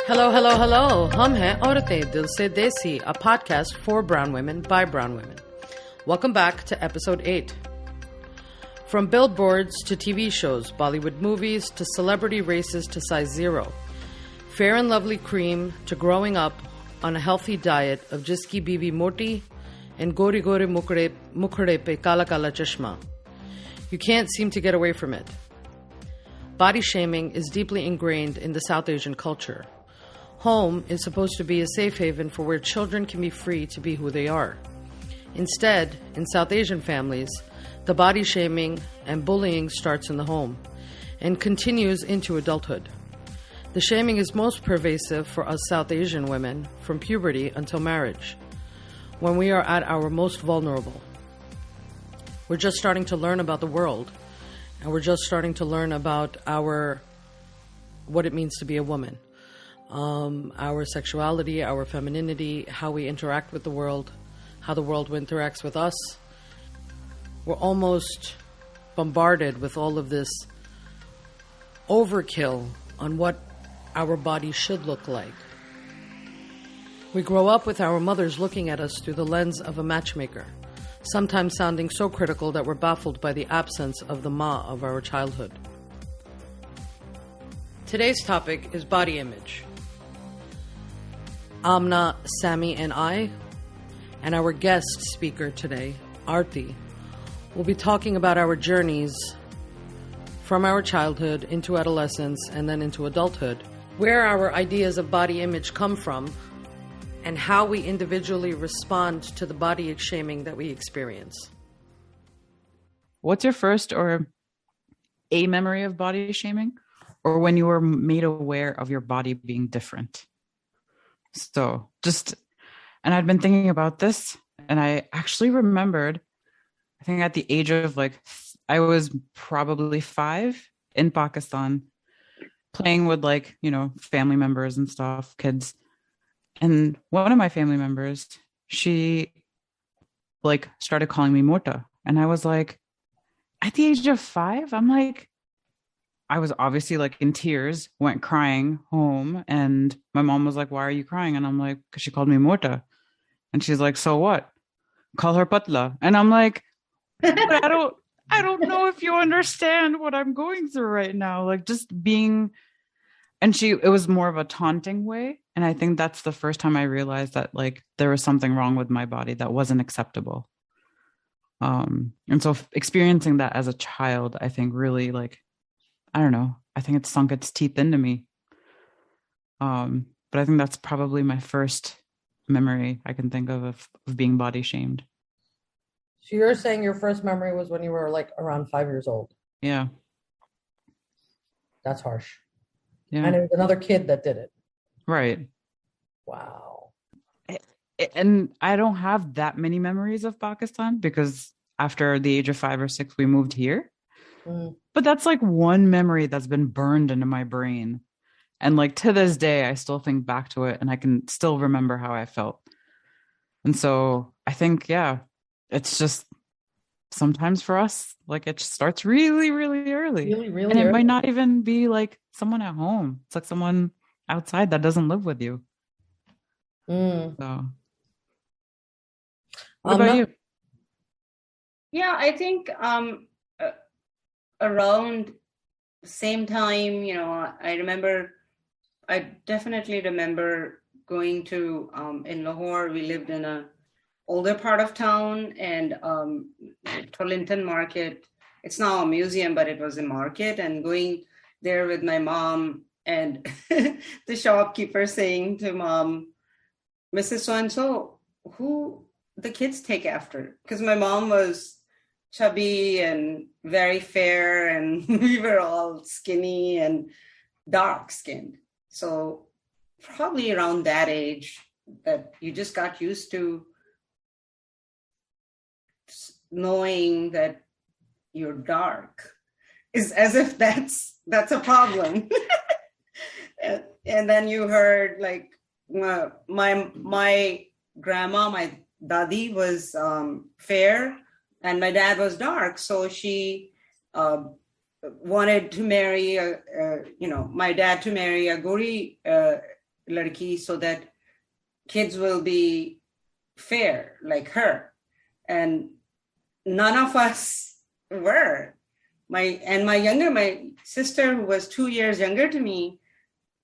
Hello, hello, hello. Hum hain Aurtein Dil Se Desi, a podcast for brown women by brown women. Welcome back to episode 8. From billboards to TV shows, Bollywood movies to celebrity races to size 0, Fair and Lovely cream to growing up on a healthy diet of jiski biwi moti and goray mukhre pe kala kala chashma. You can't seem to get away from it. Body shaming is deeply ingrained in the South Asian culture. Home is supposed to be a safe haven for where children can be free to be who they are. Instead, in South Asian families, the body shaming and bullying starts in the home and continues into adulthood. The shaming is most pervasive for us South Asian women from puberty until marriage, when we are at our most vulnerable. We're just starting to learn about the world, and we're just starting to learn about what it means to be a woman. Our sexuality, our femininity, how we interact with the world, how the world interacts with us. We're almost bombarded with all of this overkill on what our body should look like. We grow up with our mothers looking at us through the lens of a matchmaker, sometimes sounding so critical that we're baffled by the absence of the ma of our childhood. Today's topic is body image. Amna, Sammy, and I, and our guest speaker today, Arti, will be talking about our journeys from our childhood into adolescence and then into adulthood, where our ideas of body image come from, and how we individually respond to the body shaming that we experience. What's your first or a memory of body shaming, or when you were made aware of your body being different? And I'd been thinking about this, and I actually remembered, I think at the age of I was probably 5 in Pakistan, playing with family members and stuff, kids. And one of my family members, she started calling me Mota. And I was like, at the age of 5, I was obviously in tears, went crying home. And my mom was like, why are you crying? And I'm like, because she called me Mota. And she's like, so what? Call her Patla. And I'm like, but I don't know if you understand what I'm going through right now. Just being, and it was more of a taunting way. And I think that's the first time I realized that there was something wrong with my body that wasn't acceptable. And so experiencing that as a child, I think really I don't know, I think it sunk its teeth into me. But I think that's probably my first memory I can think of being body shamed. So you're saying your first memory was when you were around 5 years old? Yeah. That's harsh. Yeah. And it was another kid that did it. Right. Wow. And I don't have that many memories of Pakistan because after the age of 5 or 6, we moved here. Mm. But that's one memory that's been burned into my brain. And to this day, I still think back to it and I can still remember how I felt. And so I think, yeah, it's just sometimes for us, it starts really, really early. Really, really and it early. might not even be someone at home. It's someone outside that doesn't live with you. Mm. So what about you? Yeah, I think around the same time, I definitely remember going to, in Lahore, we lived in a older part of town, and Torlington Market, it's now a museum, but it was a market, and going there with my mom, and the shopkeeper saying to mom, Mrs. So-and-so, who the kids take after? Because my mom was chubby and very fair, and we were all skinny and dark skinned. So probably around that age that you just got used to knowing that you're dark, is as if that's a problem. And then you heard my grandma, my dadi was fair and my dad was dark. So she wanted to marry my dad to marry a goray ladki so that kids will be fair like her. And none of us were. My sister, who was 2 years younger to me,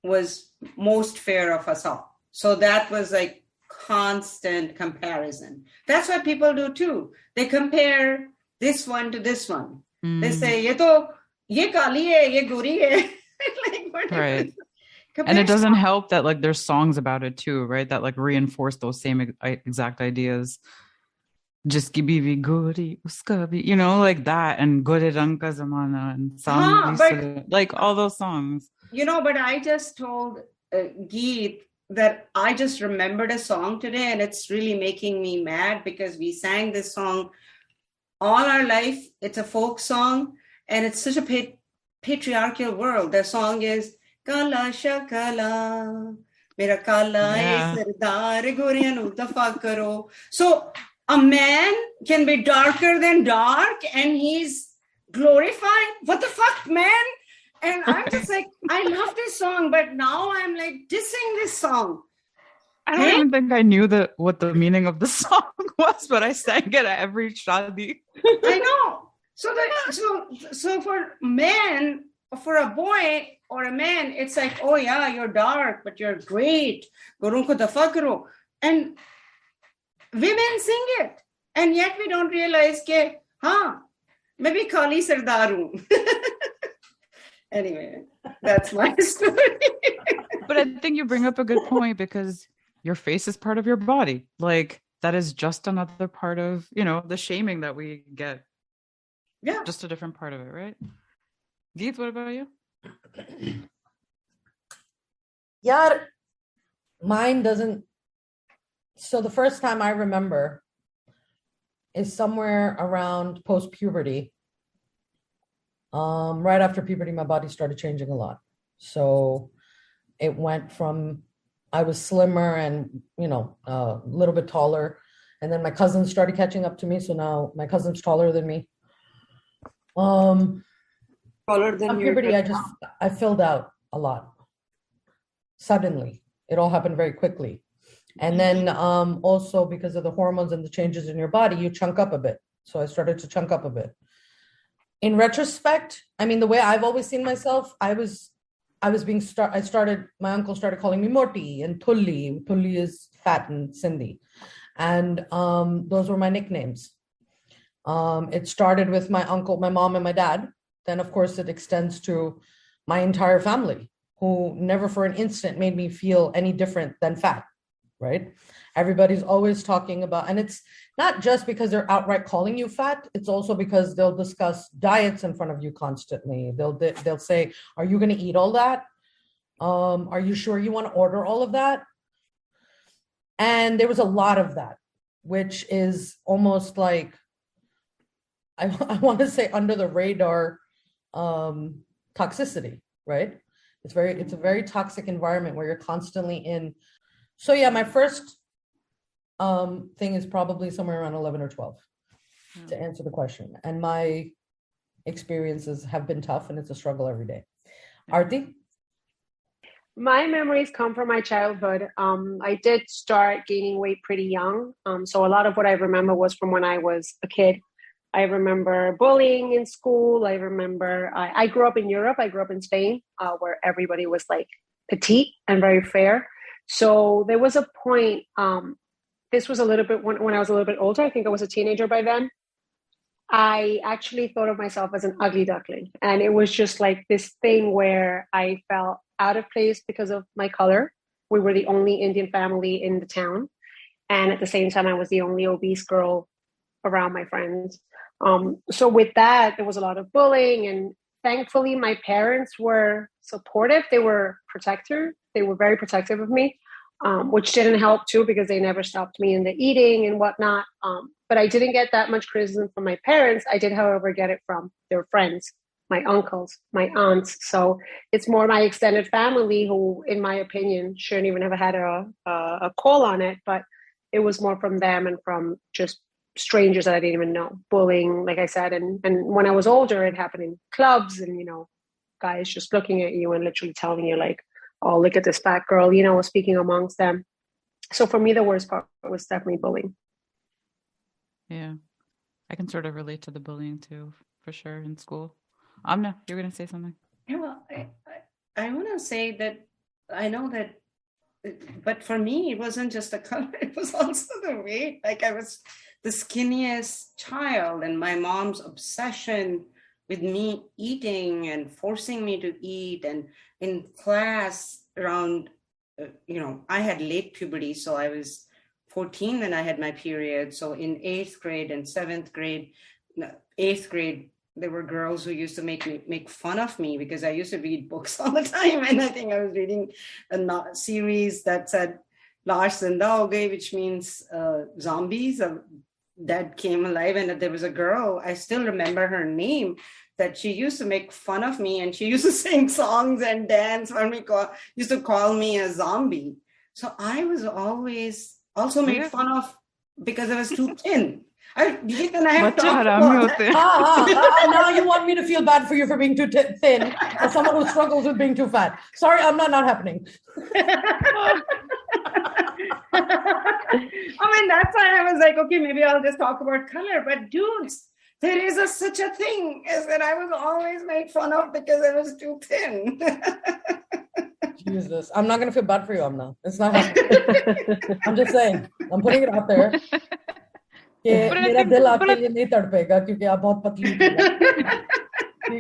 was most fair of us all. So that was like constant comparison. That's what people do too. They compare this one to this one. They say, ye kali hai, ye gori hai. Like, whatever. Right. And it doesn't help that like there's songs about it too, right? That like reinforce those same exact ideas. Jiski biwi gori uska bhi, you know, like that, and gore rang ka zamana and Sammy, like all those songs. But I just told Geet that I just remembered a song today, and it's really making me mad because we sang this song all our life. It's a folk song, and it's such a patriarchal world. The song is Kala Shakala, Mera Kala Sardar Gorianu Dafa Karo. So a man can be darker than dark, and he's glorified. What the fuck, man? And I'm just like, I love this song, but now I'm like dissing this song. I don't even think I knew what the meaning of the song was, but I sang it at every shadi. I know. So for men, for a boy or a man, it's like, oh yeah, you're dark, but you're great. Gurun ko dafa karo. And women sing it, and yet we don't realize ke, maybe Kali Sardaru. Anyway, that's my story. But I think you bring up a good point, because your face is part of your body. Like, that is just another part of, the shaming that we get. Yeah. Just a different part of it, right? Geet, what about you? Yeah, mine doesn't. So the first time I remember is somewhere around post-puberty. Right after puberty, my body started changing a lot. So it went from, I was slimmer and, a little bit taller. And then my cousins started catching up to me. So now my cousin's taller than me. Taller than puberty, I filled out a lot. Suddenly. It all happened very quickly. And then also because of the hormones and the changes in your body, you chunk up a bit. So I started to chunk up a bit. In retrospect, I mean, the way I've always seen myself, my uncle started calling me moti and tulli. Tulli is fat in Sindhi. And those were my nicknames. It started with my uncle, my mom, and my dad. Then, of course, it extends to my entire family, who never for an instant made me feel any different than fat, right? Everybody's always talking about, and it's not just because they're outright calling you fat, it's also because they'll discuss diets in front of you constantly. They'll say, are you going to eat all that? Are you sure you want to order all of that? And there was a lot of that, which is almost like, I want to say under the radar toxicity, right? It's a very toxic environment where you're constantly in. So yeah, my first thing is probably somewhere around 11 or 12 to answer the question. And my experiences have been tough, and it's a struggle every day. Arti? My memories come from my childhood. I did start gaining weight pretty young. So a lot of what I remember was from when I was a kid. I remember bullying in school. I remember I grew up in Europe. I grew up in Spain, where everybody was like petite and very fair. So there was a point, this was a little bit when I was a little bit older. I think I was a teenager by then. I actually thought of myself as an ugly duckling. And it was just like this thing where I felt out of place because of my color. We were the only Indian family in the town. And at the same time, I was the only obese girl around my friends. So with that, there was a lot of bullying. And thankfully, my parents were supportive. They were protective. They were very protective of me, which didn't help too, because they never stopped me in the eating and whatnot. But I didn't get that much criticism from my parents. I did, however, get it from their friends, my uncles, my aunts. So it's more my extended family who, in my opinion, shouldn't even have had a call on it. But it was more from them and from just strangers that I didn't even know. Bullying, like I said. And when I was older, it happened in clubs and, guys just looking at you and literally telling you like, oh, look at this fat girl, was speaking amongst them. So for me, the worst part was definitely bullying. Yeah. I can sort of relate to the bullying too, for sure, in school. Amna, you're going to say something? Yeah, well, I want to say that I know that, but for me, it wasn't just the color, it was also the weight. Like I was the skinniest child, and my mom's obsession with me eating and forcing me to eat. And in class around, I had late puberty, so I was 14 when I had my period. So in 8th grade and 7th grade, 8th grade, there were girls who used to make fun of me because I used to read books all the time. And I think I was reading a series that said Lars and Dauge, which means zombies that came alive. And that there was a girl, I still remember her name, that she used to make fun of me, and she used to sing songs and dance when used to call me a zombie. So I was always also made fun of because I was too thin. Now you want me to feel bad for you for being too thin, as someone who struggles with being too fat. Sorry, I'm not happening. I mean, that's why I was like, okay, maybe I'll just talk about color. But dudes, there is such a thing as that I was always made fun of because I was too thin. Jesus, I'm not going to feel bad for you, Amna. It's not happening. I'm just saying. I'm putting it out there.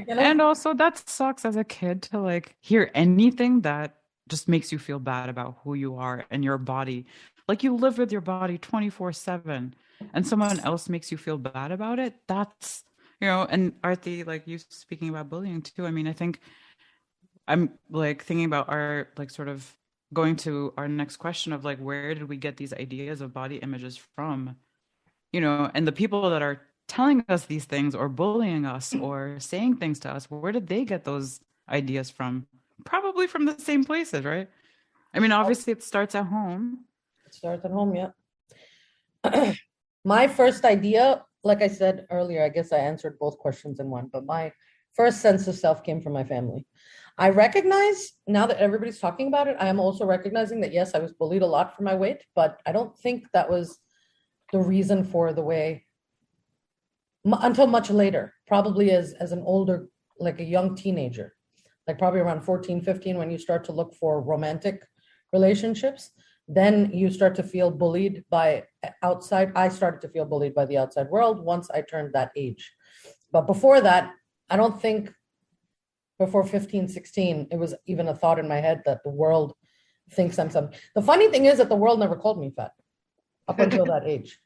And also that sucks as a kid to like hear anything that just makes you feel bad about who you are and your body. Like you live with your body 24/7 and someone else makes you feel bad about it. That's, and Arti, like you speaking about bullying too. I mean, I think I'm like thinking about our like sort of going to our next question of like, where did we get these ideas of body images from? And the people that are telling us these things or bullying us or saying things to us, where did they get those ideas from? Probably from the same places, right? I mean, obviously it starts at home. It starts at home, yeah. My first idea, like I said earlier, I guess I answered both questions in one, but my first sense of self came from my family. I recognize, now that everybody's talking about it, I am also recognizing that, yes, I was bullied a lot for my weight, but I don't think that was the reason for the way, until much later, probably as an older, like a young teenager, like probably around 14, 15, when you start to look for romantic relationships, then you start to feel bullied by outside. I started to feel bullied by the outside world once I turned that age. But before that, I don't think before 15, 16, it was even a thought in my head that the world thinks I'm something. The funny thing is that the world never called me fat up until that age.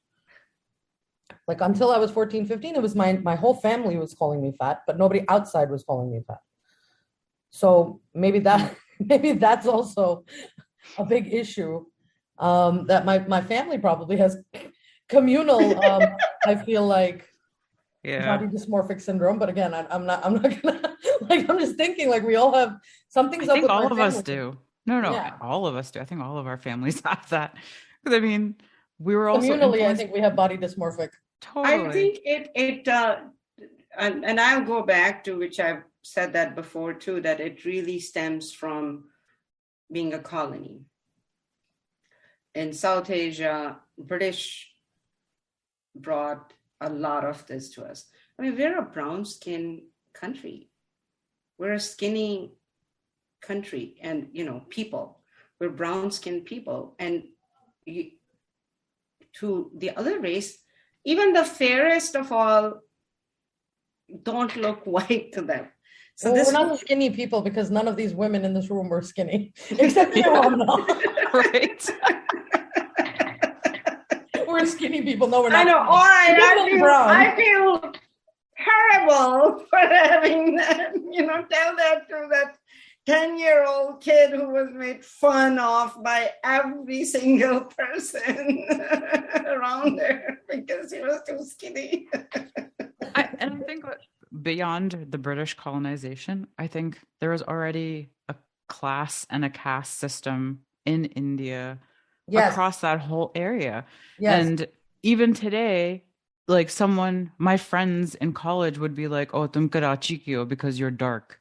Like until I was 14, 15, it was my whole family was calling me fat, but nobody outside was calling me fat. So maybe that's also a big issue, that my family probably has communal, I feel like, body dysmorphic syndrome. But again, I'm not gonna, like, I'm just thinking like we all have something's up with all my of family. us do. No, yeah. All of us do. I think all of our families have that. Because I mean, we were also communally, I think we have body dysmorphic. Totally. I think it and I'll go back to, which I've said that before too, that it really stems from being a colony. In South Asia, British brought a lot of this to us. I mean, we're a brown skin country. We're a skinny country, and people. We're brown skinned people, and to the other race, even the fairest of all don't look white to them. So we're not skinny people because none of these women in this room were skinny, except you, Amna. Right? We're skinny people. No, we're not. I know. All right. I feel terrible for having that. Tell that to that 10-year-old kid who was made fun of by every single person around there because he was too skinny. I think beyond the British colonization, I think there was already a class and a caste system in India across that whole area. Yes. And even today, like my friends in college would be like, oh, tum Karachi ki ho because you're dark.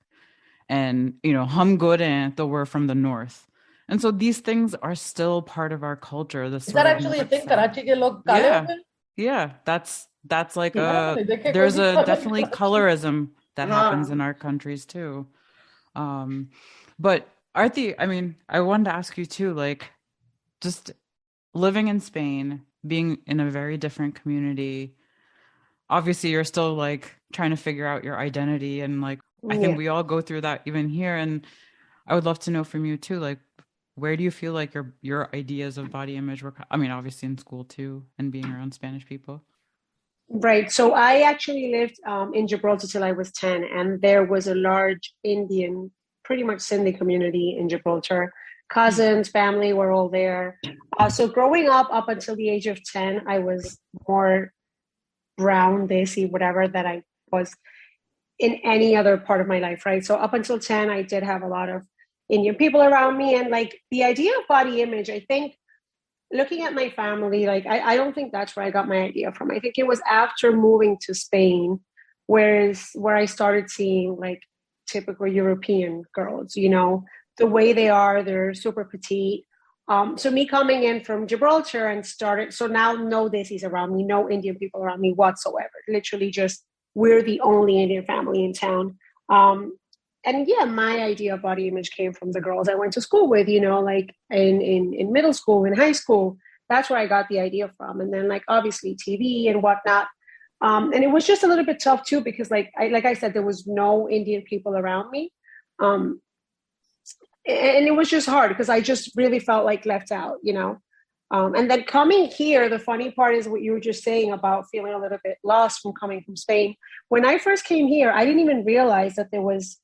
and hum gore, though we're from the north. And so these things are still part of our culture. Is that actually a thing? Karachi ke log kale hote hain? Yeah, that's like there's a definitely colorism that happens in our countries too. But Arti, I mean, I wanted to ask you too, like, just living in Spain, being in a very different community. Obviously, you're still like trying to figure out your identity, and like I think we all go through that even here. And I would love to know from you too, like, where do you feel like your ideas of body image were? I mean, obviously in school too, and being around Spanish people. Right. So I actually lived in Gibraltar till I was 10, and there was a large Indian, pretty much Sindhi community in Gibraltar. Cousins, family were all there. So growing up until the age of 10, I was more brown, desi, whatever that I was in any other part of my life, right? So up until 10, I did have a lot of Indian people around me. And like the idea of body image, I think looking at my family, like I don't think that's where I got my idea from. I think it was after moving to Spain, where I started seeing like typical European girls, the way they are, they're super petite. So me coming in from Gibraltar and so now no Desis around me, no Indian people around me whatsoever. Literally just, we're the only Indian family in town. And yeah, my idea of body image came from the girls I went to school with, like in middle school, in high school. That's where I got the idea from. And then like obviously TV and whatnot. And it was just a little bit tough too, because like I said, there was no Indian people around me. And it was just hard because I just really felt like left out, and then coming here, the funny part is what you were just saying about feeling a little bit lost from coming from Spain. When I first came here, I didn't even realize that there was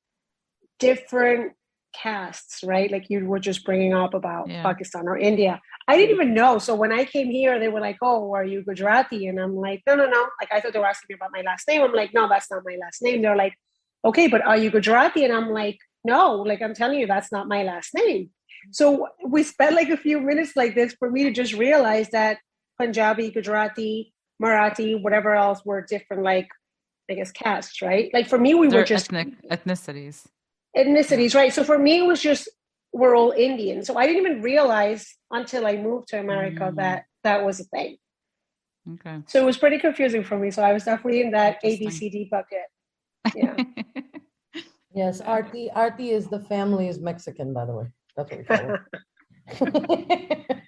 different castes, right? Like you were just bringing up about Pakistan or India. I didn't even know. So when I came here, they were like, "Oh, are you Gujarati?" And I'm like, no. Like I thought they were asking me about my last name. I'm like, no, that's not my last name. They're like, okay, but are you Gujarati? And I'm like, no, like I'm telling you, that's not my last name. So we spent like a few minutes like this for me to just realize that Punjabi, Gujarati, Marathi, whatever else were different, like I guess castes, right? Like for me, were just ethnicities, right? So for me, it was just we're all Indian. So I didn't even realize until I moved to America that was a thing. Okay. So it was pretty confusing for me. So I was definitely in that ABCD bucket. Yeah. Yes, Arti is the family is Mexican, by the way. That's what we call it.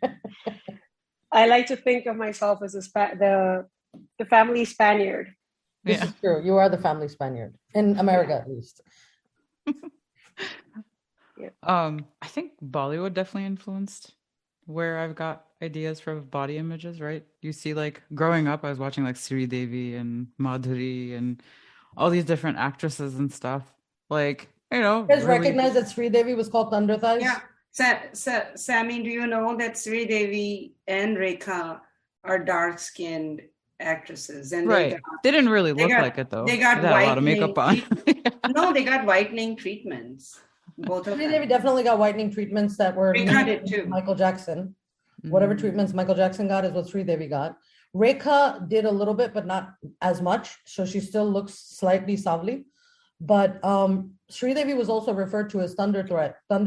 I like to think of myself as the family Spaniard. This is true. You are the family Spaniard in America, at least. I think Bollywood definitely influenced where I've got ideas for body images. Right? You see, like growing up, I was watching like Sri Devi and Madhuri and all these different actresses and stuff. Like, you guys recognize that Sri Devi was called Thunder Thighs? Yeah. Sammy, do you know that Sri Devi and Rekha are dark-skinned actresses? And they didn't really look like it, though. They got a lot of makeup on. No, they got whitening treatments. Both of Sri Devi definitely got whitening treatments that were Rekha did too. Michael Jackson. Whatever treatments Michael Jackson got is what Sri Devi got. Rekha did a little bit, but not as much. So she still looks slightly savli. But Sri Devi was also referred to as Thunder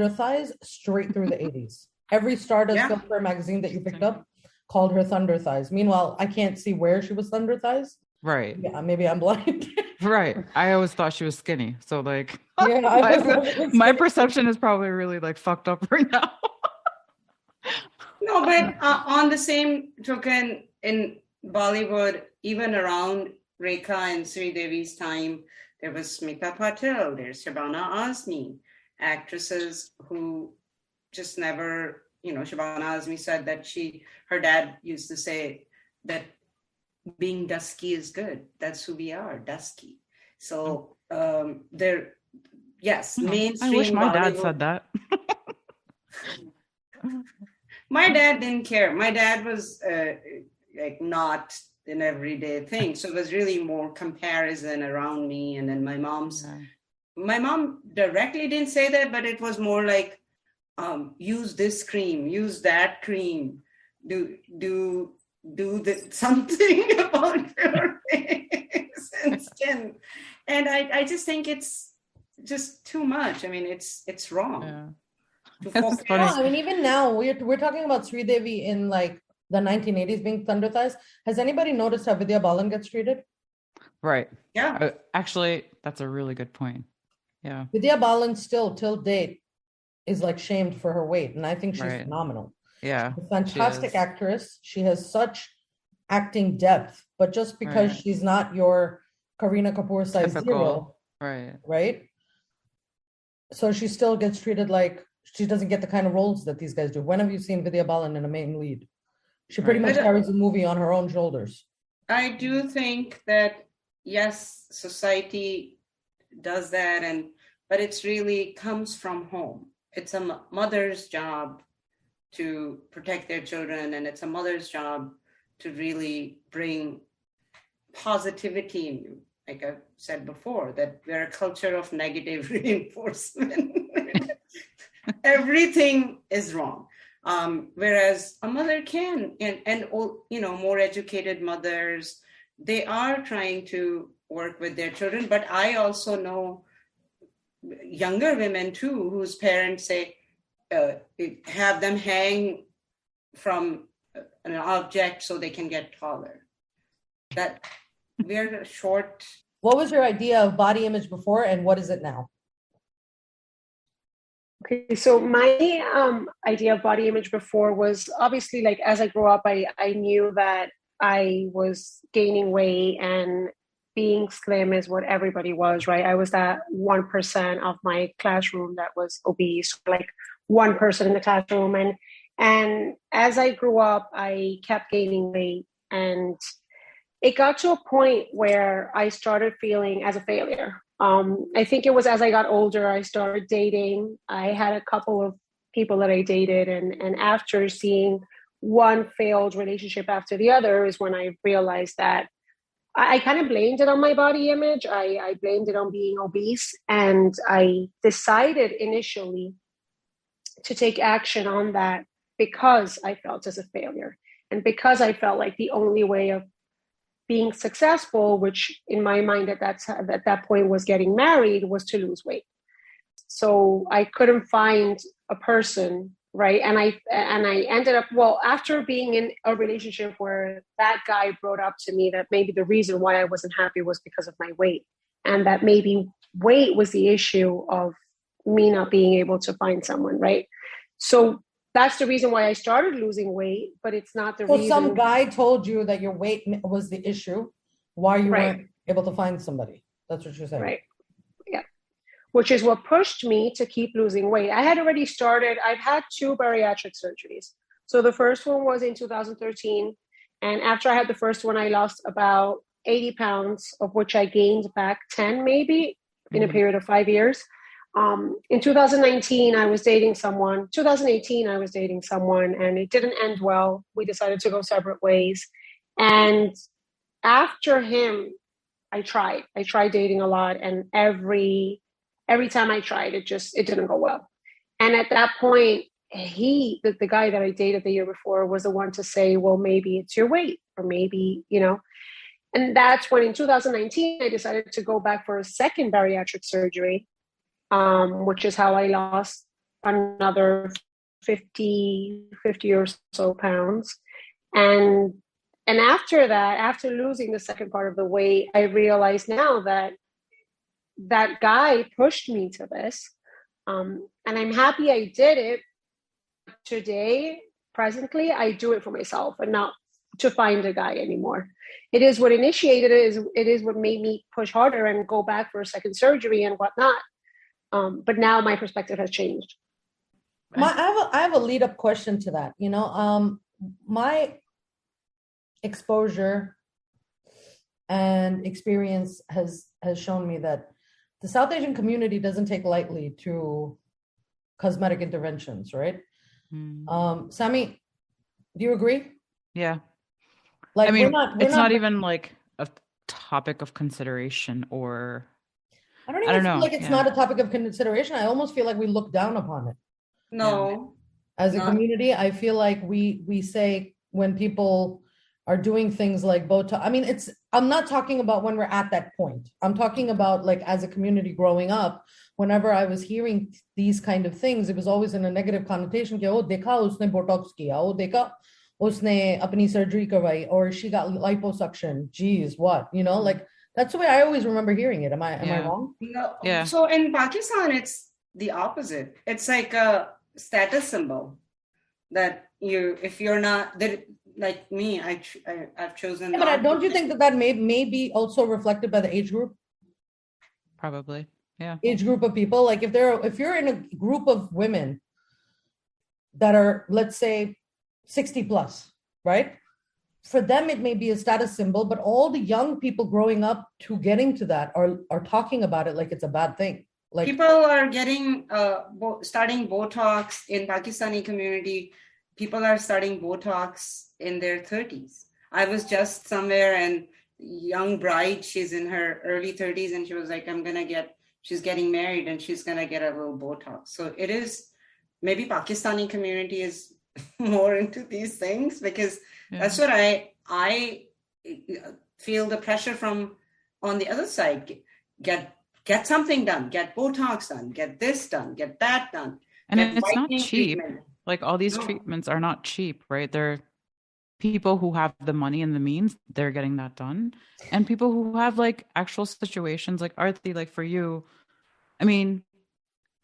Thighs straight through the 80s. Every Stardust Filmfare magazine that you picked up called her Thunder Thighs. Meanwhile, I can't see where she was Thunder Thighs. Right. Yeah, maybe I'm blind. Right. I always thought she was skinny. So like my perception is probably really like fucked up right now. No, but on the same token, in Bollywood, even around Rekha and Sri Devi's time, there was Smita Patel, there's Shabana Azmi, actresses who just never, Shabana Azmi said that her dad used to say that being dusky is good. That's who we are, dusky. So mainstream I wish my dad Bollywood, said that. My dad didn't care. My dad was like not an everyday thing. So it was really more comparison around me. And then my mom directly didn't say that, but it was more like, use this cream, use that cream, do something about your face and skin. And I just think it's just too much. I mean, it's wrong. Yeah. To That's focus. funny. No, I mean, even now we're talking about Sri Devi in like the 1980s being thunder thighs. Has anybody noticed how Vidya Balan gets treated? Right. Yeah. Actually, that's a really good point. Yeah. Vidya Balan still till date is like shamed for her weight, and I think she's Right. phenomenal. Yeah. She's a fantastic is. actress. She has such acting depth, but just because Right. she's not your Kareena Kapoor size zero, Right. right? So she still gets treated like she doesn't get the kind of roles that these guys do. When have you seen Vidya Balan in a main lead? She pretty Right. much carries the movie on her own shoulders. I do think that, yes, society does that, but it's really comes from home. It's a mother's job to protect their children, and it's a mother's job to really bring positivity in you. Like I've said before, that we're a culture of negative reinforcement. Everything is wrong. Whereas a mother can, and more educated mothers, they are trying to work with their children. But I also know younger women too, whose parents say, have them hang from an object so they can get taller. That we're short. What was your idea of body image before, and what is it now? Okay, so my idea of body image before was obviously, like, as I grew up, I knew that I was gaining weight, and being slim is what everybody was, right? I was that 1% of my classroom that was obese, like one person in the classroom. And as I grew up, I kept gaining weight, and it got to a point where I started feeling as a failure. I think it was as I got older, I started dating. I had a couple of people that I dated, and after seeing one failed relationship after the other is when I realized that I kind of blamed it on my body image. I blamed it on being obese, and I decided initially to take action on that because I felt as a failure, and because I felt like the only way of being successful, which in my mind at that point was getting married, was to lose weight. So I couldn't find a person, right? And I ended up, well, after being in a relationship where that guy brought up to me that maybe the reason why I wasn't happy was because of my weight, and that maybe weight was the issue of me not being able to find someone, right? So that's the reason why I started losing weight, but it's not the reason. So some guy told you that your weight was the issue, why you weren't able to find somebody. That's what you're saying. Right. Yeah. Which is what pushed me to keep losing weight. I had already started, I've had 2 bariatric surgeries. So the first one was in 2013. And after I had the first one, I lost about 80 pounds, of which I gained back 10 maybe in a period of 5 years. In 2019, I was dating someone. 2018, I was dating someone, and it didn't end well. We decided to go separate ways. And after him, I tried dating a lot, and every time I tried, it didn't go well. And at that point, the guy that I dated the year before was the one to say, well, maybe it's your weight, or maybe, and that's when in 2019, I decided to go back for a second bariatric surgery. Which is how I lost another 50 or so pounds. And after that, after losing the second part of the weight, I realized now that that guy pushed me to this. And I'm happy I did it. Today, presently, I do it for myself and not to find a guy anymore. It is what initiated it. It is what made me push harder and go back for a second surgery and whatnot. But now my perspective has changed. I have a lead up question to that. My exposure and experience has shown me that the South Asian community doesn't take lightly to cosmetic interventions, right? Sammy, do you agree? Yeah. Like, I mean, it's not even like a topic of consideration, or I don't even feel like it's not a topic of consideration. I almost feel like we look down upon it. No. As a community, I feel like we say when people are doing things like Botox, I mean, I'm not talking about when we're at that point. I'm talking about like as a community growing up, whenever I was hearing these kind of things, it was always in a negative connotation. Oh, dekha usne botox kiya. Oh, dekha usne apni surgery karwai, or she got liposuction. Geez, what? Like that's the way I always remember hearing it. Am I wrong? No. Yeah. So in Pakistan, it's the opposite. It's like a status symbol that if you're not that, like me, I've chosen. Yeah, but don't you think that may be also reflected by the age group? Probably. Yeah. Age group of people. Like if you're in a group of women that are, let's say, 60 plus, right? For them, it may be a status symbol, but all the young people growing up to getting to that are talking about it like it's a bad thing. Like people are getting starting Botox in Pakistani community. People are starting Botox in their 30s. I was just somewhere and young bride, she's in her early 30s, and she was like, she's getting married and she's going to get a little Botox. So it is, maybe Pakistani community is more into these things, because that's what I feel the pressure from on the other side. Get something done, get Botox done, get this done, get that done. And it's not cheap. Treatment. Like all these treatments are not cheap, right? They're people who have the money and the means, they're getting that done. And people who have like actual situations like Arti, like for you, I mean,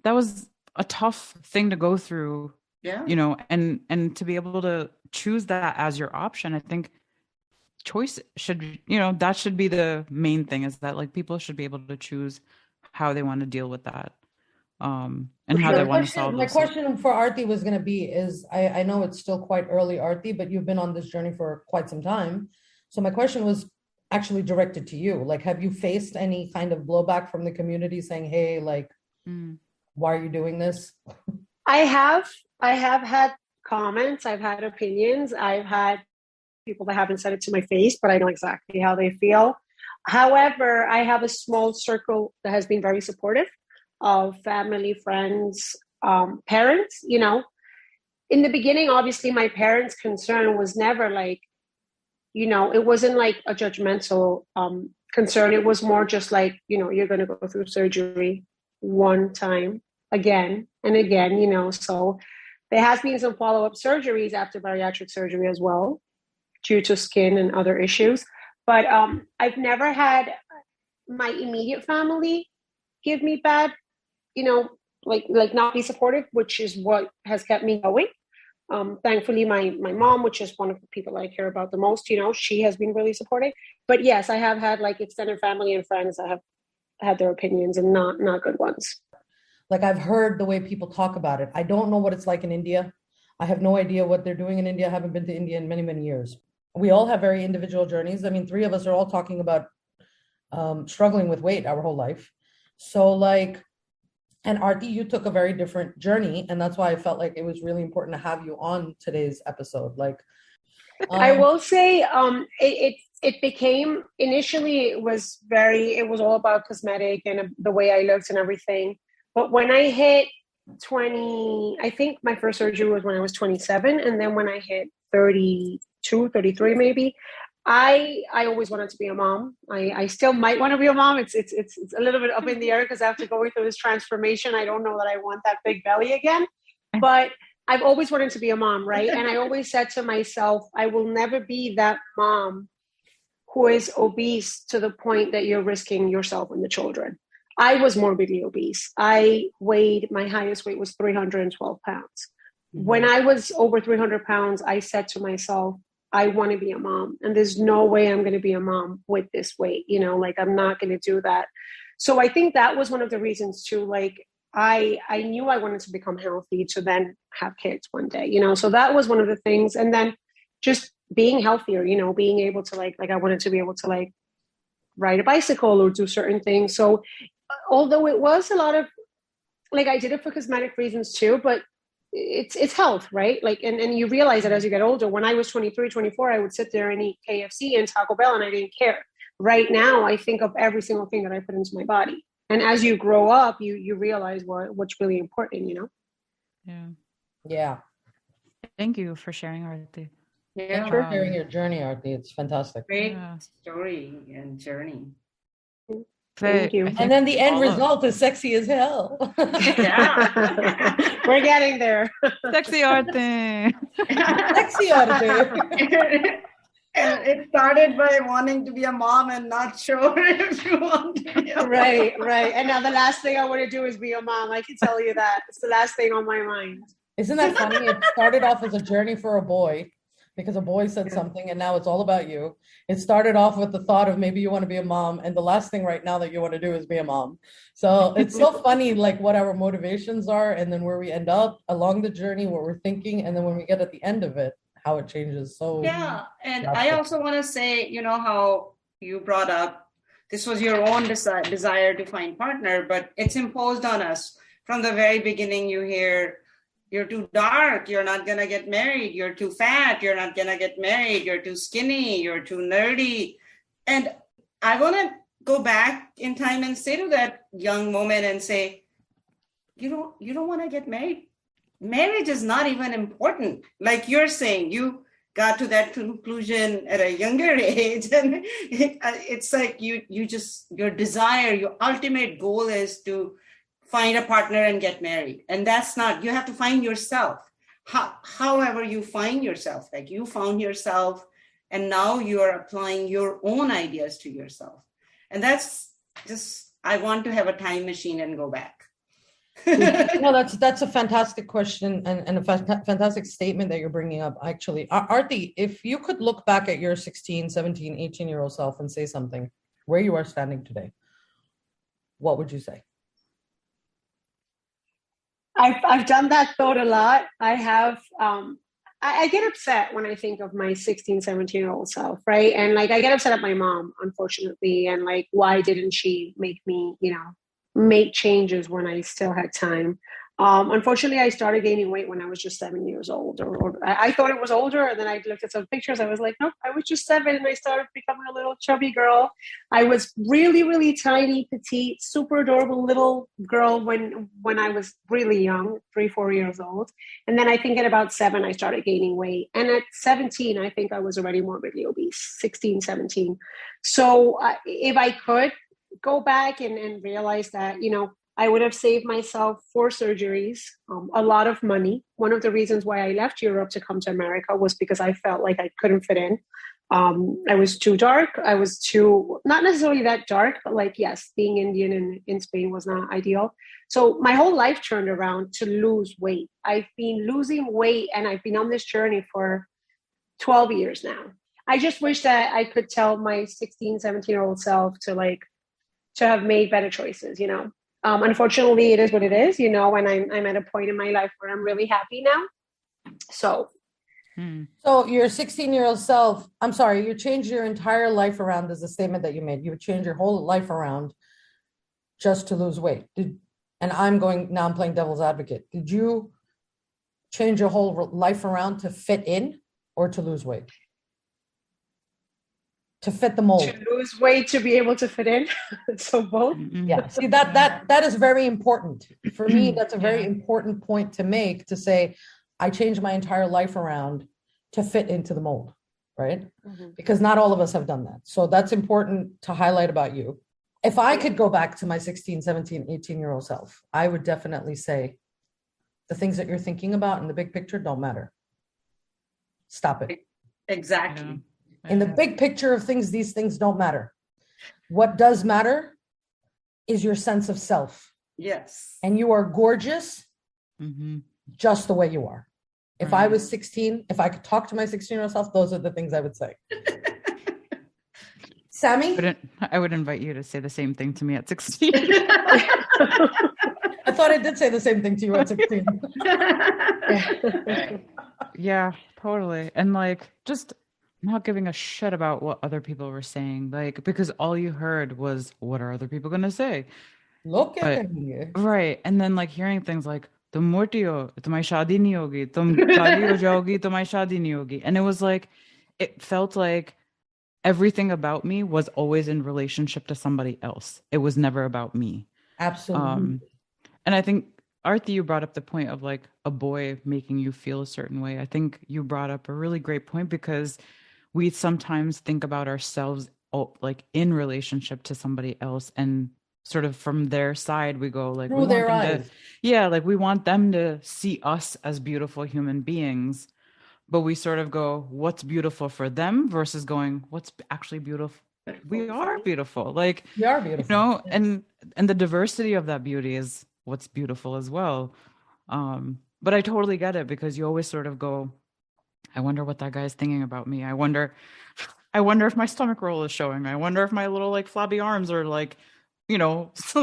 that was a tough thing to go through, and to be able to choose that as your option. I think choice should, that should be the main thing, is that like people should be able to choose how they want to deal with that. And how they want to solve my question for Arti was going to be is, I know it's still quite early, Arti, but you've been on this journey for quite some time. So my question was actually directed to you. Like, have you faced any kind of blowback from the community saying, hey, like, why are you doing this? I have had comments. I've had opinions. I've had people that haven't said it to my face, but I know exactly how they feel. However, I have a small circle that has been very supportive of family, friends, parents. In the beginning, obviously my parents' concern was never like, it wasn't like a judgmental concern. It was more just like, you're going to go through surgery one time again and again, so there has been some follow-up surgeries after bariatric surgery as well, due to skin and other issues. But I've never had my immediate family give me bad, like not be supportive, which is what has kept me going. Thankfully, my mom, which is one of the people I care about the most, she has been really supportive. But yes, I have had like extended family and friends that have had their opinions, and not good ones. Like I've heard the way people talk about it. I don't know what it's like in India. I have no idea what they're doing in India. I haven't been to India in many, many years. We all have very individual journeys. I mean, 3 of us are all talking about struggling with weight our whole life. So like, and Arti, you took a very different journey. And that's why I felt like it was really important to have you on today's episode. Like, I will say it became, initially it was all about cosmetic and the way I looked and everything. But when I hit 20, I think my first surgery was when I was 27. And then when I hit 32, 33 maybe, I always wanted to be a mom. I still might want to be a mom. It's a little bit up in the air because after going through this transformation, I don't know that I want that big belly again. But I've always wanted to be a mom, right? And I always said to myself, I will never be that mom who is obese to the point that you're risking yourself and the children. I was morbidly obese. My highest weight was 312 pounds. Mm-hmm. When I was over 300 pounds, I said to myself, I want to be a mom, and there's no way I'm going to be a mom with this weight, like I'm not going to do that. So I think that was one of the reasons too. Like I knew I wanted to become healthy to then have kids one day, so that was one of the things. And then just being healthier, being able to like I wanted to be able to like ride a bicycle or do certain things. So although it was a lot of like, I did it for cosmetic reasons too, but it's health, right? Like, and you realize that as you get older. When I was 23, 24, I would sit there and eat KFC and Taco Bell and I didn't care. Right now, I think of every single thing that I put into my body. And as you grow up, you realize what's really important, Yeah. Yeah. Thank you for sharing, Arti. Thank Yeah. you for sharing your journey, Arti. It's fantastic. Great story and journey. Thank you. And then the end result is sexy as hell. Yeah. We're getting there. Sexy Arti. Sexy Arti. And it started by wanting to be a mom and not sure if you want to be a mom. Right. And now the last thing I want to do is be a mom. I can tell you that. It's the last thing on my mind. Isn't that funny? It started off as a journey for a boy because a boy said something, and now it's all about you. It started off with the thought of maybe you want to be a mom, and the last thing right now that you want to do is be a mom. So it's so funny, like what our motivations are, and then where we end up along the journey, what we're thinking, and then when we get at the end of it, how it changes. So yeah, and I also want to say, how you brought up this was your own desire to find partner, but it's imposed on us from the very beginning. You hear, you're too dark, you're not going to get married, you're too fat, you're not going to get married, you're too skinny, you're too nerdy. And I want to go back in time and say to that young woman and say, you don't want to get married. Marriage is not even important. Like you're saying, you got to that conclusion at a younger age. And it's like your desire, your ultimate goal is to find a partner and get married. And that's not, you have to find yourself. However you find yourself, like you found yourself and now you are applying your own ideas to yourself. And that's just, I want to have a time machine and go back. No, that's a fantastic question and a fantastic statement that you're bringing up, actually. Arti, if you could look back at your 16, 17, 18-year-old self and say something, where you are standing today, what would you say? I've done that thought a lot. I have, I get upset when I think of my 16, 17-year-old self, right? And like, I get upset at my mom, unfortunately. And like, why didn't she make me, make changes when I still had time? Unfortunately, I started gaining weight when I was just 7 years old, or I thought it was older. And then I looked at some pictures. I was like, nope, I was just 7. And I started becoming a little chubby girl. I was really, really tiny, petite, super adorable little girl when I was really young, 3, 4 years old. And then I think at about 7, I started gaining weight. And at 17, I think I was already morbidly obese, 16, 17. So if I could go back and realize that, I would have saved myself 4 surgeries, a lot of money. One of the reasons why I left Europe to come to America was because I felt like I couldn't fit in. I was too dark. I was too, not necessarily that dark, but like, yes, being Indian in Spain was not ideal. So my whole life turned around to lose weight. I've been losing weight and I've been on this journey for 12 years now. I just wish that I could tell my 16, 17-year-old self to have made better choices, Unfortunately, it is what it is, and I'm at a point in my life where I'm really happy now. So your 16-year-old self, I'm sorry, you changed your entire life around is a statement that you made. You would change your whole life around just to lose weight. And I'm playing devil's advocate. Did you change your whole life around to fit in or to lose weight? To fit the mold. To lose weight, to be able to fit in. So both. Yeah. See, that is very important. For me, that's a very important point to make, to say, I changed my entire life around to fit into the mold, right? Mm-hmm. Because not all of us have done that. So that's important to highlight about you. If I could go back to my 16, 17, 18-year-old self, I would definitely say the things that you're thinking about in the big picture don't matter. Stop it. Exactly. Yeah. In the big picture of things, these things don't matter. What does matter is your sense of self. Yes. And you are gorgeous just the way you are. If I was 16, if I could talk to my 16-year-old self, those are the things I would say. Sammy? I would invite you to say the same thing to me at 16. I thought I did say the same thing to you at 16. Yeah, totally. And just not giving a shit about what other people were saying, because all you heard was, what are other people going to say? Look at me. Right. And then hearing things like, tum moti ho, tumhari shaadi nahi hogi, tum shaadi ho jaogi, tumhari shaadi nahi hogi. And it was it felt like everything about me was always in relationship to somebody else. It was never about me. Absolutely. And I think Arti, you brought up the point of like a boy making you feel a certain way. I think you brought up a really great point because we sometimes think about ourselves like in relationship to somebody else, and sort of from their side we go like, we Through want their them eyes. like we want them to see us as beautiful human beings, but we sort of go, what's beautiful for them versus going, what's actually beautiful. We are beautiful, like, We are beautiful. and the diversity of that beauty is what's beautiful as well. But I totally get it, because you always sort of go, I wonder what that guy's thinking about me. I wonder if my stomach roll is showing. I wonder if my little like flabby arms are like,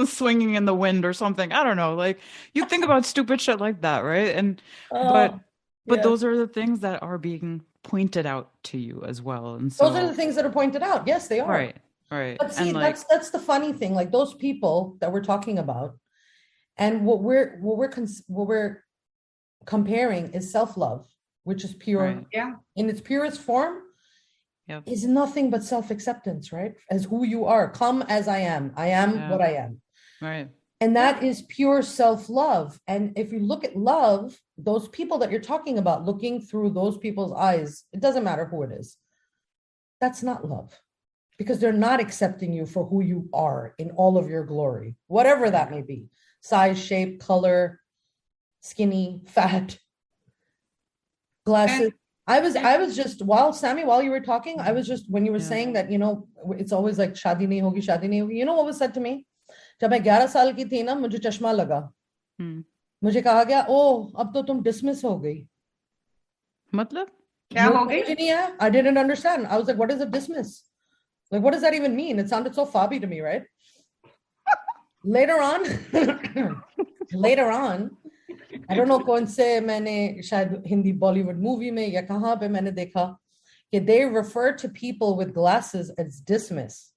swinging in the wind or something. I don't know. Like, you think about stupid shit like that, right? And but yeah. those are the things that are being pointed out to you as well. And so Those are the things that are pointed out. Yes, they are. Right. But see, and like, that's the funny thing. Like those people that we're talking about, and what we're comparing is self-love, which is pure, Right. Yeah. in its purest form, Yep. is nothing but self-acceptance, right? As who you are. Come as I am. I am Yeah. what I am. Right. And that is pure self-love. And if you look at love, those people that you're talking about, looking through those people's eyes, it doesn't matter who it is. That's not love, because they're not accepting you for who you are in all of your glory, whatever that may be: size, shape, color, skinny, fat, glasses. I was just, while you were talking, I was just, when you were saying that, it's always like शादी नहीं होगी, शादी नहीं होगी. You know what was said to me? जब मैं 11 साल की थी ना, मुझे चश्मा लगा. मुझे कहा गया, ओ अब तो तुम डिसमिस हो गई. मतलब क्या हो गई? मुझे नहीं आया. I didn't understand. I was like, what is a dismiss? Like, what does that even mean? It sounded so fobby to me, right? Later on, I don't know कौन से मैंने शायद हिंदी Bollywood movie में या कहाँ पे मैंने देखा कि they refer to people with glasses as dismiss.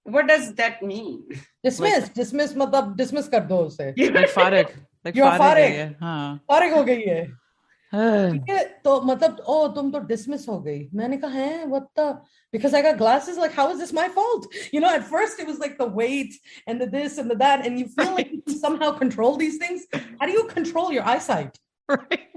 What does that mean? Dismiss मतलब dismiss कर दो उसे. like फारिग, like You're फारिग. फारिग हो गई है. हाँ. ठीक है, तो मतलब, oh, तुम तो dismiss हो गई. मैंने कहा, हैं, what the, because I got glasses, like, how is this my fault? At first it was like the weight and the this and the that, and you feel like you can somehow control these things. How do you control your eyesight? Right.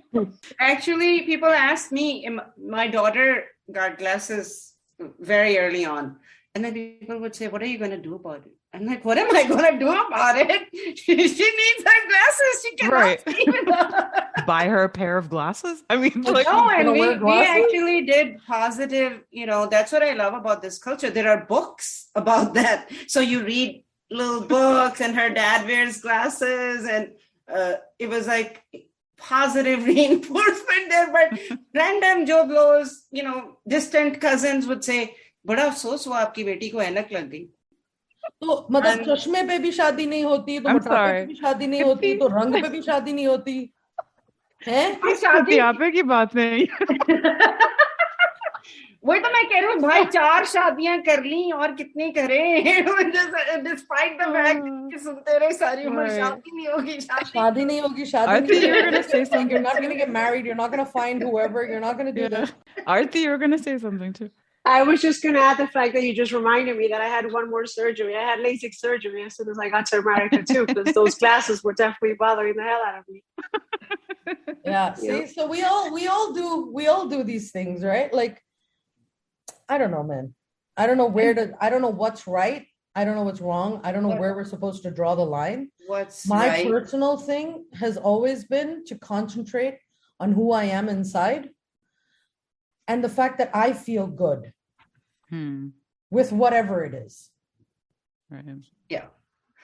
Actually, people ask me, my daughter got glasses very early on. And then people would say, what are you going to do about it? I'm like, what am I going to do about it? She needs her glasses. She cannot see. Buy her a pair of glasses? I mean, like, no, and we actually did positive, that's what I love about this culture. There are books about that. So you read little books, and her dad wears glasses, and it was like positive reinforcement there. But random Joe Blows, distant cousins would say, बड़ा अफसोस हुआ आपकी बेटी को ऐनक लग गई. तो मतलब चश्मे पे भी शादी नहीं होती, तो मोटापे पे भी शादी नहीं होती, तो रंग पे भी शादी नहीं होती है. शादी मोटापे की बात नहीं. वही तो मैं कह रही हूँ भाई, 4 शादियां कर ली और कितनी करें. Despite the fact कि सुनते रहे सारी उम्र, शादी नहीं होगी, शादी नहीं होगी, शादी I think you were gonna say something. You're not going to get married. You're not going to find whoever. You're not going to do this. Arti, you were going to say something too. I was just going to add the fact that you just reminded me that I had one more surgery. I had LASIK surgery as soon as I got to America too, because those glasses were definitely bothering the hell out of me. Yeah. See, so we all do these things, right? Like, I don't know, man. I don't know I don't know what's right. I don't know what's wrong. I don't know where we're supposed to draw the line. My personal thing has always been to concentrate on who I am inside, and the fact that I feel good with whatever it is. Right. Yeah.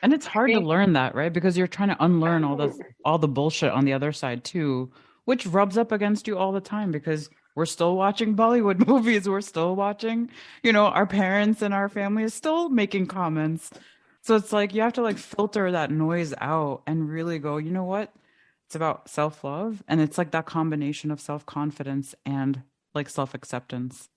And it's hard to learn that, right? Because you're trying to unlearn all the bullshit on the other side too, which rubs up against you all the time, because we're still watching Bollywood movies. We're still watching, our parents and our family is still making comments. So it's like, you have to like filter that noise out and really go, you know what? It's about self-love. And it's like that combination of self-confidence and like self-acceptance,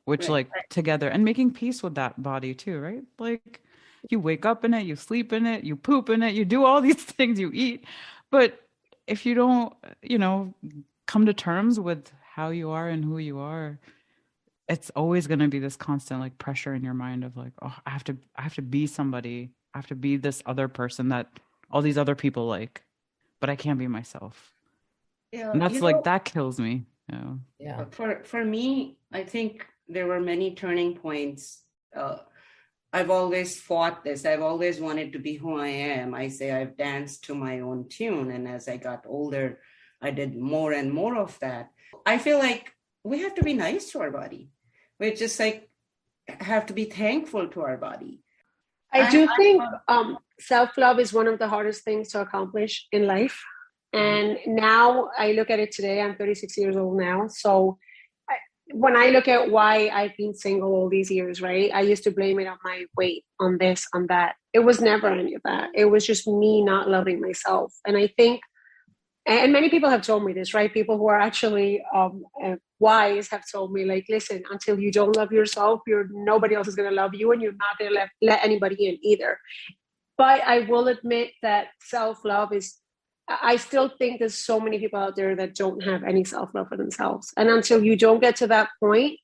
which together, and making peace with that body too, right? Like, you wake up in it, you sleep in it, you poop in it, you do all these things, you eat. But if you don't, come to terms with how you are and who you are, it's always going to be this constant like pressure in your mind of like, oh, I have to be somebody. I have to be this other person that all these other people like. but I can't be myself. Yeah, And that's like, that kills me. Yeah. For me, I think there were many turning points. I've always fought this. I've always wanted to be who I am. I say I've danced to my own tune. And as I got older, I did more and more of that. I feel like we have to be nice to our body. We just like have to be thankful to our body. I do think self-love is one of the hardest things to accomplish in life. And now I look at it today, I'm 36 years old now. So when I look at why I've been single all these years, right? I used to blame it on my weight, on this, on that. It was never any of that. It was just me not loving myself. And I think, and many people have told me this, right? People who are actually wise have told me, like, listen, until you don't love yourself, nobody else is going to love you, and you're not going to let anybody in either. But I will admit that self-love is, I still think there's so many people out there that don't have any self-love for themselves. And until you don't get to that point,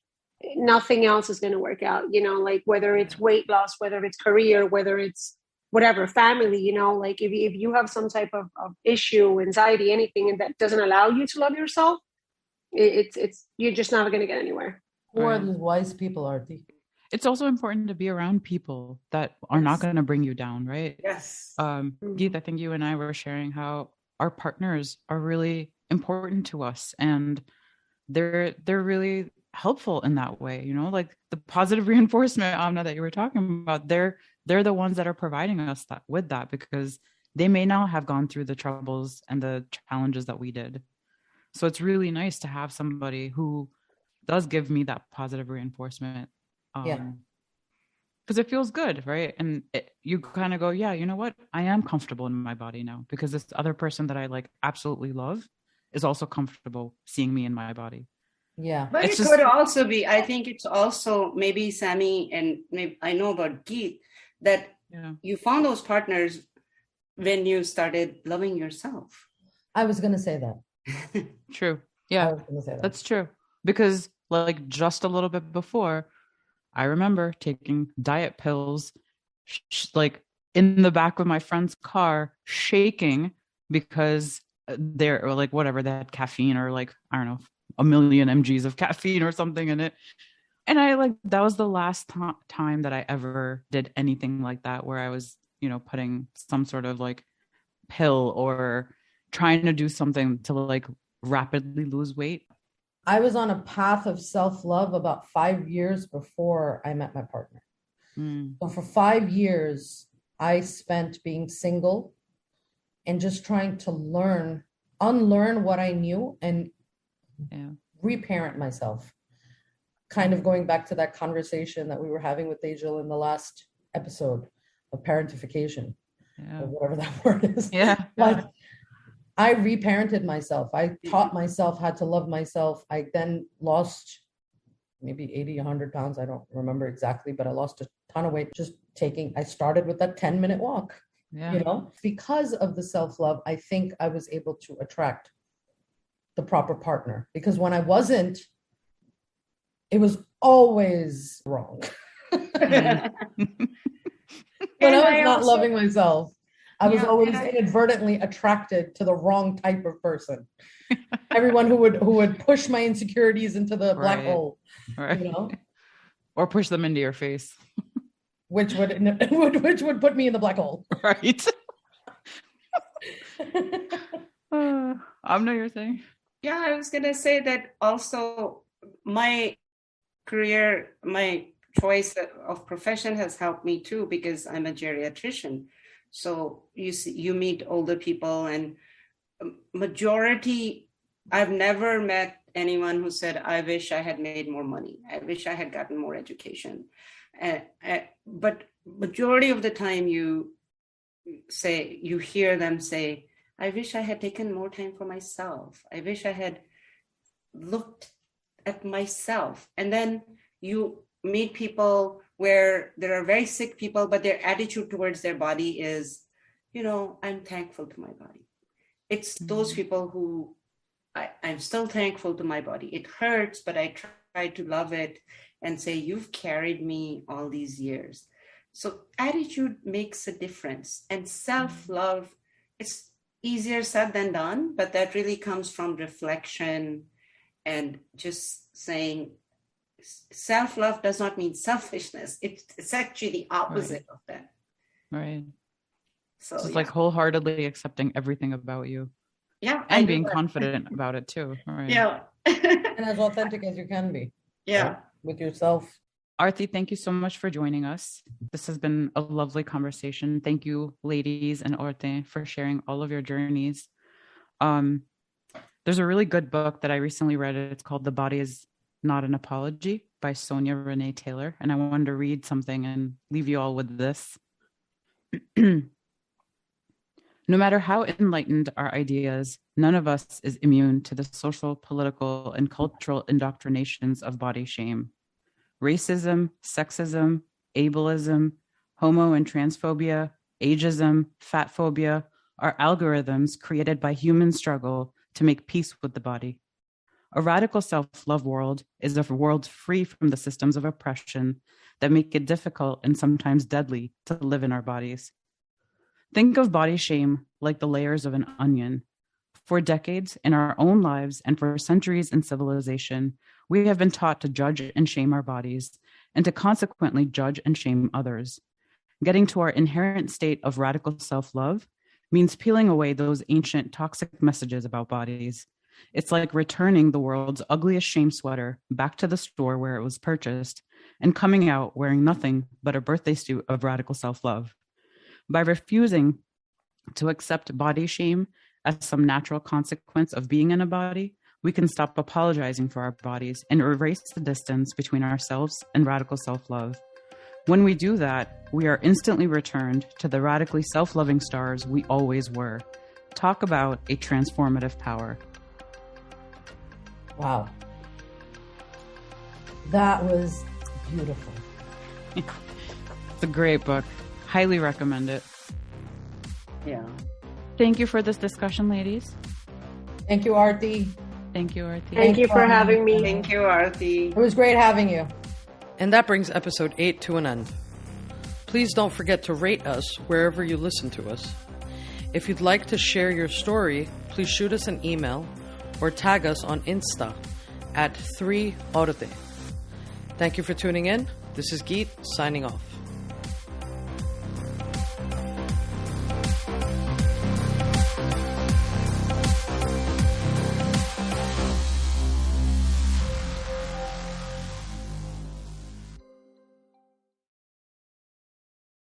nothing else is going to work out, like whether it's weight loss, whether it's career, whether it's whatever, family, like if you have some type of issue, anxiety, anything, and that doesn't allow you to love yourself, it's you're just not going to get anywhere. Who are these wise people, Arti? It's also important to be around people that are not going to bring you down, right? Yes. Geet, I think you and I were sharing how our partners are really important to us, and they're really helpful in that way, like the positive reinforcement, Amna, that you were talking about. They're the ones that are providing us with that, because they may not have gone through the troubles and the challenges that we did. So it's really nice to have somebody who does give me that positive reinforcement. Because it feels good, right? And you kind of go, yeah, you know what? I am comfortable in my body now, because this other person that I like absolutely love is also comfortable seeing me in my body. Yeah. But it could also be, I think it's also maybe Sammy, and maybe I know about Geet, that you found those partners when you started loving yourself. I was going to say that. True. Yeah, that's true. Because like just a little bit before, I remember taking diet pills, like in the back of my friend's car, shaking because they're like, whatever, they had caffeine, or like, I don't know, 1 million mgs of caffeine or something in it. And that was the last time that I ever did anything like that, where I was, putting some sort of like pill or trying to do something to like rapidly lose weight. I was on a path of self-love about 5 years before I met my partner. So for 5 years, I spent being single and just trying to unlearn what I knew and reparent myself. Kind of going back to that conversation that we were having with Tejal in the last episode of parentification, or whatever that word is. Like, I reparented myself. I taught myself how to love myself. I then lost maybe 80, 100 pounds. I don't remember exactly, but I lost a ton of weight I started with that 10-minute walk, because of the self-love. I think I was able to attract the proper partner, because when I wasn't, it was always wrong. When I was not loving myself, I was always inadvertently attracted to the wrong type of person. Everyone who would push my insecurities into the black hole, or push them into your face, which would put me in the black hole. Right. Amna, you're saying? Yeah, I was gonna say that also. My career, my choice of profession has helped me too, because I'm a geriatrician. So you meet older people, and majority, I've never met anyone who said, I wish I had made more money. I wish I had gotten more education. But majority of the time you hear them say, I wish I had taken more time for myself. I wish I had looked at myself. And then you meet people where there are very sick people, but their attitude towards their body is, I'm thankful to my body. It's those people who I'm still thankful to my body. It hurts, but I try to love it and say, you've carried me all these years. So attitude makes a difference. And self-love, it's easier said than done, but that really comes from reflection and just saying self-love does not mean selfishness. It's actually the opposite of that. Right. So it's like wholeheartedly accepting everything about you. Yeah. And being confident about it too. Right. Yeah. And as authentic as you can be. Yeah. Right? With yourself. Arti, thank you so much for joining us. This has been a lovely conversation. Thank you, ladies and Arti, for sharing all of your journeys. There's a really good book that I recently read. It's called The Body is Not an Apology by Sonia Renee Taylor. And I wanted to read something and leave you all with this. No matter how enlightened our ideas, none of us is immune to the social, political, and cultural indoctrinations of body shame. Racism, sexism, ableism, homo and transphobia, ageism, fat phobia are algorithms created by human struggle to make peace with the body. A radical self-love world is a world free from the systems of oppression that make it difficult and sometimes deadly to live in our bodies. Think of body shame like the layers of an onion. For decades in our own lives and for centuries in civilization, we have been taught to judge and shame our bodies and to consequently judge and shame others. Getting to our inherent state of radical self-love means peeling away those ancient toxic messages about bodies. It's like returning the world's ugliest shame sweater back to the store where it was purchased and coming out wearing nothing but a birthday suit of radical self-love. By refusing to accept body shame as some natural consequence of being in a body, we can stop apologizing for our bodies and erase the distance between ourselves and radical self-love. When we do that, we are instantly returned to the radically self-loving stars we always were. Talk about a transformative power. Wow. That was beautiful. It's a great book. Highly recommend it. Yeah. Thank you for this discussion, ladies. Thank you, Arti. Thank you, Arti. Thank you for having me. Thank you, Arti. It was great having you. And that brings episode 8 to an end. Please don't forget to rate us wherever you listen to us. If you'd like to share your story, please shoot us an email or tag us on Insta at 3Orte. Thank you for tuning in. This is Geet signing off.